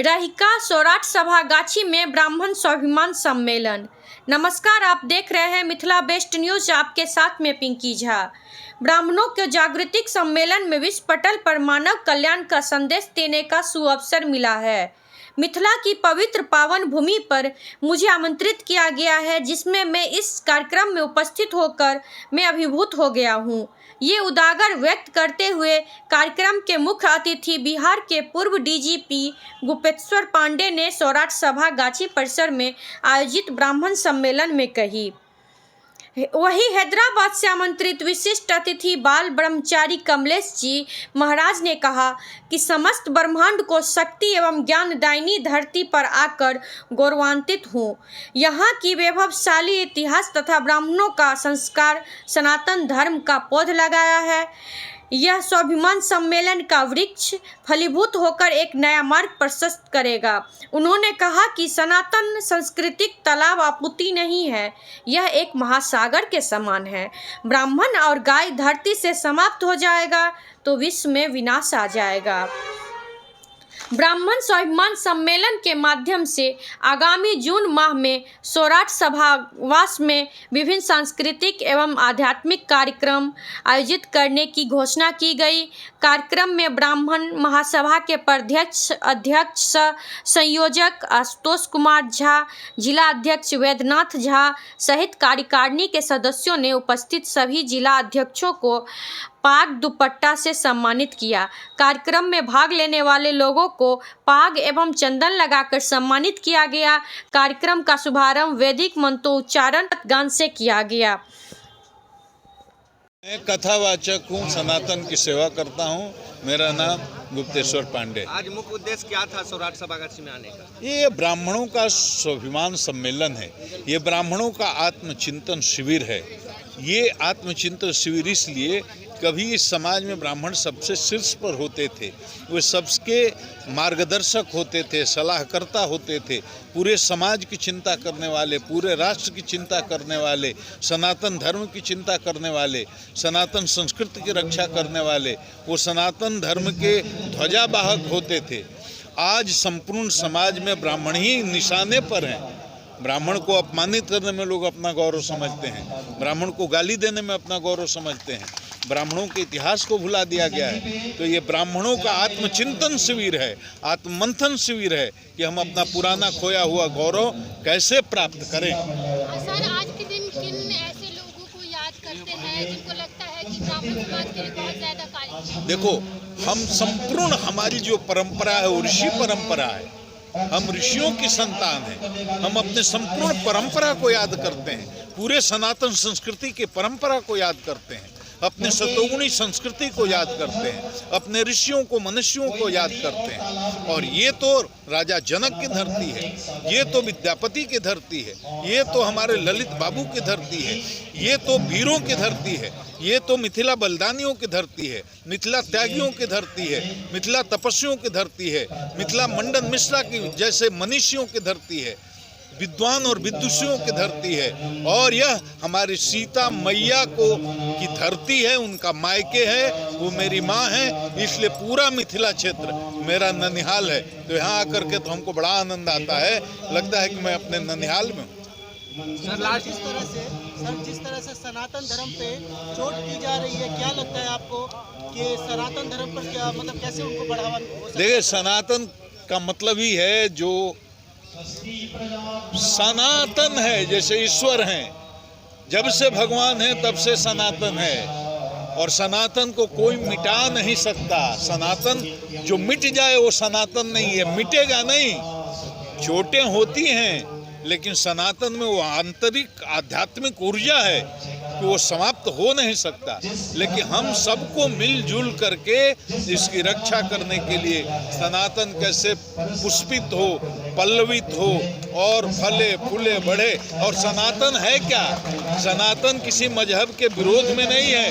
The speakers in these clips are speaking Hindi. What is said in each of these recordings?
रहिका सौराठ सभागाछी में ब्राह्मण स्वाभिमान सम्मेलन। नमस्कार, आप देख रहे हैं मिथिला बेस्ट न्यूज। आपके साथ में पिंकी झा। ब्राह्मणों के जागृतिक सम्मेलन में विश्व पटल पर मानव कल्याण का संदेश देने का सुअवसर मिला है। मिथिला की पवित्र पावन भूमि पर मुझे आमंत्रित किया गया है, जिसमें मैं इस कार्यक्रम में उपस्थित होकर मैं अभिभूत हो गया हूँ। ये उदागर व्यक्त करते हुए कार्यक्रम के मुख्य अतिथि बिहार के पूर्व डीजीपी गुप्तेश्वर पांडे ने सौराठ सभागाछी परिसर में आयोजित ब्राह्मण सम्मेलन में कही। वहीं हैदराबाद से आमंत्रित विशिष्ट अतिथि बाल ब्रह्मचारी कमलेश जी महाराज ने कहा कि समस्त ब्रह्मांड को शक्ति एवं ज्ञानदायिनी धरती पर आकर गौरवान्वित हूँ। यहाँ की वैभवशाली इतिहास तथा ब्राह्मणों का संस्कार सनातन धर्म का पौध लगाया है। यह स्वाभिमान सम्मेलन का वृक्ष फलीभूत होकर एक नया मार्ग प्रशस्त करेगा। उन्होंने कहा कि सनातन सांस्कृतिक तालाब आपूर्ति नहीं है, यह एक महासागर के समान है। ब्राह्मण और गाय धरती से समाप्त हो जाएगा तो विश्व में विनाश आ जाएगा। ब्राह्मण स्वाभिमान सम्मेलन के माध्यम से आगामी जून माह में सौराठ सभावास में विभिन्न सांस्कृतिक एवं आध्यात्मिक कार्यक्रम आयोजित करने की घोषणा की गई। कार्यक्रम में ब्राह्मण महासभा के अध्यक्ष संयोजक आशुतोष कुमार झा, जिला अध्यक्ष वैद्यनाथ झा सहित कार्यकारिणी के सदस्यों ने उपस्थित सभी जिला अध्यक्षों को पाग दुपट्टा से सम्मानित किया। कार्यक्रम में भाग लेने वाले लोगों को पाग एवं चंदन लगाकर सम्मानित किया गया। कार्यक्रम का शुभारंभ वैदिक मंत्रोच्चारण गान से किया गया। मैं कथावाचक हूँ, सनातन की सेवा करता हूँ। मेरा नाम गुप्तेश्वर पांडे। आज मुख्य उद्देश्य क्या था सौराठ सभागाछी में आने का? ये ब्राह्मणों का स्वाभिमान सम्मेलन है। ये ब्राह्मणों का आत्मचिंतन शिविर है। ये आत्मचिंतन शिविर इसलिए, कभी इस समाज में ब्राह्मण सबसे शीर्ष पर होते थे, वे सबके मार्गदर्शक होते थे, सलाहकर्ता होते थे, पूरे समाज की चिंता करने वाले, पूरे राष्ट्र की चिंता करने वाले, सनातन धर्म की चिंता करने वाले, सनातन संस्कृति की रक्षा करने वाले, वो सनातन धर्म के ध्वजावाहक होते थे। आज संपूर्ण समाज में ब्राह्मण ही निशाने पर हैं। ब्राह्मण को अपमानित करने में लोग अपना गौरव समझते हैं, ब्राह्मण को गाली देने में अपना गौरव समझते हैं, ब्राह्मणों के इतिहास को भुला दिया गया है। तो ये ब्राह्मणों का आत्मचिंतन शिविर है, आत्ममंथन शिविर है कि हम अपना पुराना खोया हुआ गौरव कैसे प्राप्त करें। सर, आज के दिन किन ऐसे लोगों को याद करते हैं जिनको लगता है कि ब्राह्मण समाज के लिए बहुत ज्यादा कार्य? देखो, हम संपूर्ण हमारी जो परंपरा है वो ऋषि परंपरा है। हम ऋषियों की संतान हैं। हम अपने संपूर्ण परंपरा को याद करते हैं, पूरे सनातन संस्कृति की परंपरा को याद करते हैं, अपने सतोगुणी संस्कृति को याद करते हैं, अपने ऋषियों को, मनुष्यों को याद करते हैं। और ये तो राजा जनक की धरती है, ये तो विद्यापति की धरती है, ये तो हमारे ललित बाबू की धरती है, ये तो वीरों की धरती है, ये तो मिथिला बलिदानियों की धरती है, मिथिला त्यागियों की धरती है, मिथिला तपस्वियों की धरती है, मिथिला मंडन मिश्रा की जैसे मनीषियों की धरती है, विद्वान और विदुषियों की धरती है। और यह हमारी सीता मैया की धरती है, उनका मायके है, वो मेरी माँ है। इसलिए पूरा मिथिला क्षेत्र मेरा ननिहाल है। तो यहाँ आकर के तो हमको बड़ा आनंद आता है, लगता है कि मैं अपने ननिहाल में हूँ। सर, जिस तरह से सनातन धर्म पे चोट की जा रही है, क्या लगता है आपको कि सनातन धर्म पर क्या मतलब कैसे उनको बढ़ावा हो सकता है? देखिए, सनातन का मतलब ही है जो सनातन है, जैसे ईश्वर हैं, जब से भगवान है तब से सनातन है, और सनातन को कोई मिटा नहीं सकता। सनातन जो मिट जाए वो सनातन नहीं है, मिटेगा नहीं। चोटें होती हैं, लेकिन सनातन में वो आंतरिक आध्यात्मिक ऊर्जा है कि वो समाप्त हो नहीं सकता। लेकिन हम सबको मिलजुल करके इसकी रक्षा करने के लिए सनातन कैसे पुष्पित हो, पल्लवित हो और फले फूले बढ़े। और सनातन है क्या? सनातन किसी मजहब के विरोध में नहीं है,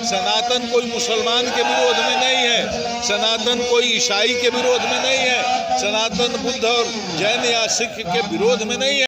सनातन कोई मुसलमान के विरोध में नहीं है, सनातन कोई ईसाई के विरोध में नहीं है, सनातन बुद्ध और जैन या सिख के विरोध में नहीं है।